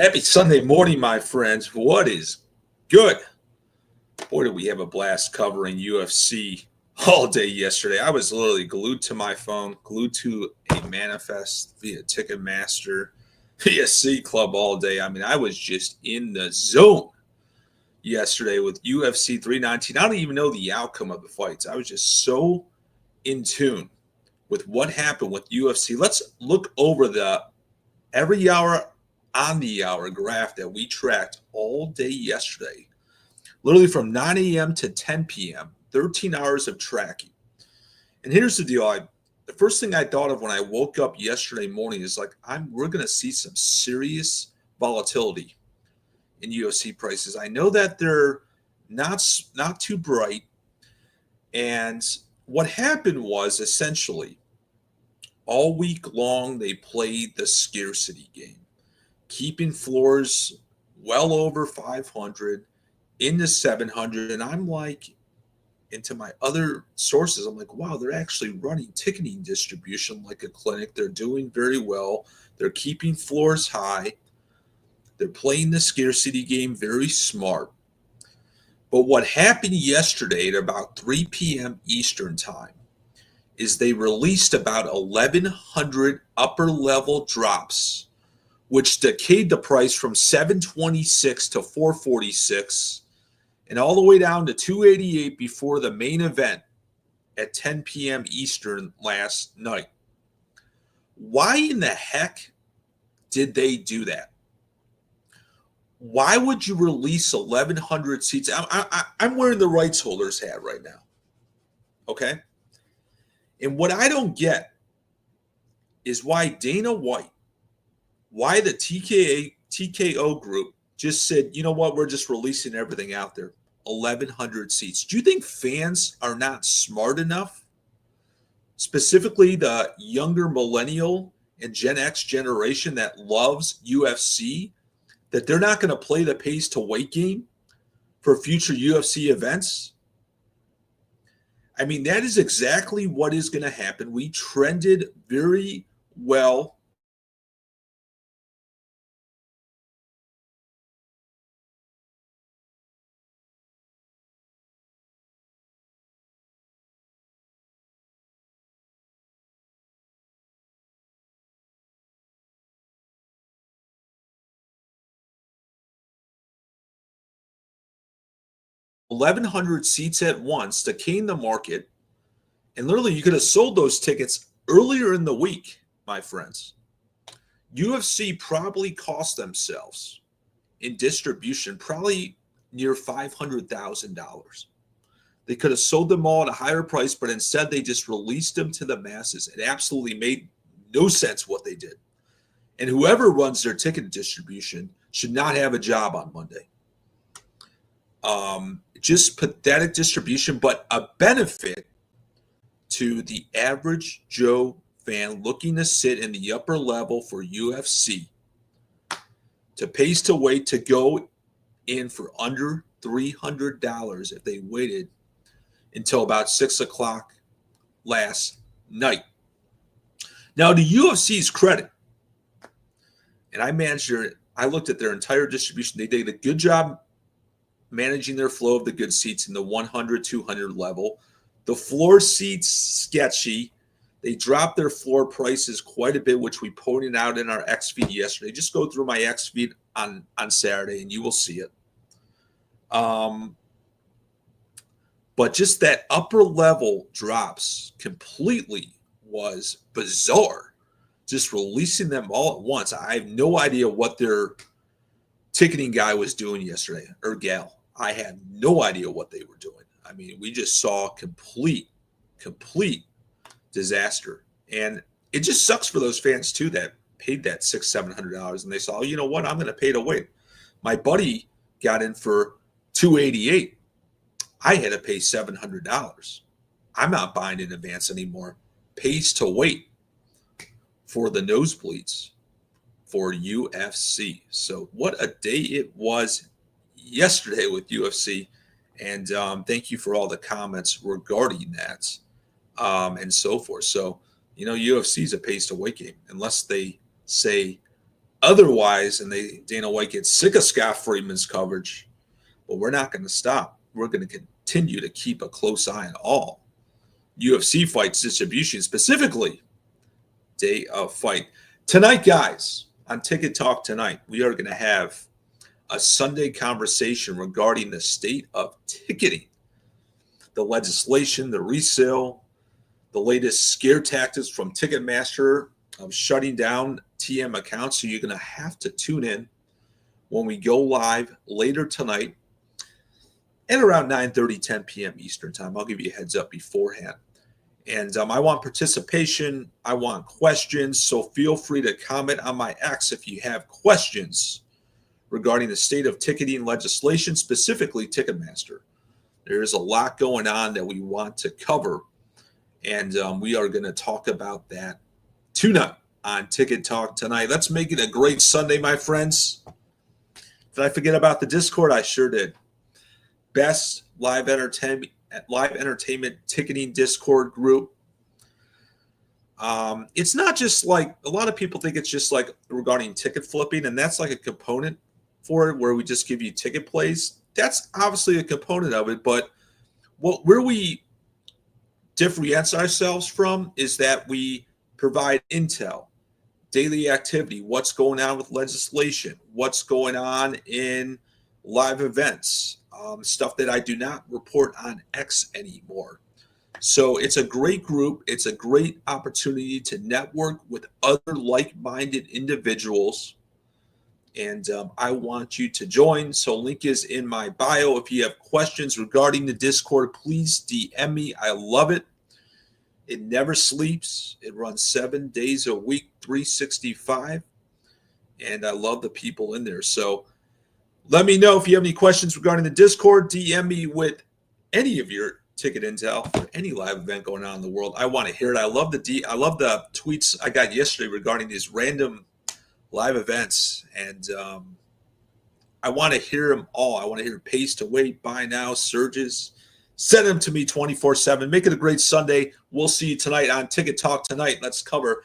Happy Sunday morning, my friends. What is good? Boy, did we have a blast covering UFC all day yesterday. I was literally glued to my phone, glued to a manifest via Ticketmaster, via C Club all day. I mean, I was just in the zone yesterday with UFC 319. I don't even know the outcome of the fights. I was just so in tune with what happened with UFC. Let's look over the every hour on the hour graph that we tracked all day yesterday, literally from 9 a.m. to 10 p.m., 13 hours of tracking. And here's the deal. The first thing I thought of when I woke up yesterday morning is like, we're going to see some serious volatility in UFC prices. I know that they're not too bright. And what happened was essentially all week long, they played the scarcity game, keeping floors well over 500, in the 700. And I'm like, into my other sources, I'm like, wow, they're actually running ticketing distribution like a clinic. They're doing very well. They're keeping floors high. They're playing the scarcity game very smart. But what happened yesterday at about 3 p.m. Eastern time is they released about 1,100 upper level drops, which decayed the price from 726 to 446 and all the way down to 288 before the main event at 10 p.m. Eastern last night. Why in the heck did they do that? Why would you release 1,100 seats? I'm wearing the rights holder's hat right now, okay? And what I don't get is why Dana White, why the TKO group just said, you know what, we're just releasing everything out there. 1,100 seats. Do you think fans are not smart enough, specifically the younger millennial and Gen X generation that loves UFC, that they're not going to play the pace to weight game for future UFC events? I mean, that is exactly what is going to happen. We trended very well. $1,100 seats at once to cane the market. And literally, you could have sold those tickets earlier in the week, my friends. UFC probably cost themselves in distribution probably near $500,000. They could have sold them all at a higher price, but instead they just released them to the masses. It absolutely made no sense what they did. And whoever runs their ticket distribution should not have a job on Monday. Just pathetic distribution, but a benefit to the average Joe fan looking to sit in the upper level for UFC, to pace to wait to go in for under $300 if they waited until about 6 o'clock last night. Now, to UFC's credit, and I looked at their entire distribution. They did a good job managing their flow of the good seats in the 100, 200 level. The floor seats, sketchy. They dropped their floor prices quite a bit, which we pointed out in our X feed yesterday. Just go through my X feed on Saturday and you will see it. But just that upper level drops completely was bizarre. Just releasing them all at once. I have no idea what their ticketing guy was doing yesterday, or gal. I had no idea what they were doing. I mean, we just saw complete disaster. And it just sucks for those fans too that paid that $600-700 and they saw, oh, you know what, I'm going to pay to wait. My buddy got in for $288. I had to pay $700. I'm not buying in advance anymore. Pays to wait for the nosebleeds for UFC. So what a day it was yesterday with UFC. And thank you for all the comments regarding that and so forth. So, UFC is a pace to wait game unless they say otherwise, and Dana White gets sick of Scott Friedman's coverage, but we're not going to stop. We're going to continue to keep a close eye on all UFC fights distribution, specifically day of fight. Tonight, guys, on Ticket Talk tonight, we are going to have a Sunday conversation regarding the state of ticketing, the legislation, the resale, the latest scare tactics from Ticketmaster of shutting down TM accounts. So you're going to have to tune in when we go live later tonight at around 9:30, 10 p.m. Eastern time. I'll give you a heads up beforehand. And I want participation. I want questions. So feel free to comment on my X if you have questions regarding the state of ticketing legislation, specifically Ticketmaster. There is a lot going on that we want to cover. And we are going to talk about that tonight on Ticket Talk tonight. Let's make it a great Sunday, my friends. Did I forget about the Discord? I sure did. Best live entertainment ticketing Discord group. It's not just like, a lot of people think it's just like regarding ticket flipping, and that's like a component for it where we just give you ticket plays. That's obviously a component of it, but where we differentiate ourselves from is that we provide intel, daily activity, what's going on with legislation, what's going on in live events, stuff that I do not report on X anymore. So it's a great group. It's a great opportunity to network with other like-minded individuals. And I want you to join. So link is in my bio. If you have questions regarding the Discord, please DM me. I love it. It never sleeps. It runs 7 days a week, 365. And I love the people in there. So let me know if you have any questions regarding the Discord. DM me with any of your ticket intel for any live event going on in the world. I want to hear it. I love the tweets I got yesterday regarding these random live events. And I want to hear them all. I want to hear pace to wait, buy now, surges. Send them to me 24/7. Make it a great Sunday. We'll see you tonight on Ticket Talk tonight. Let's cover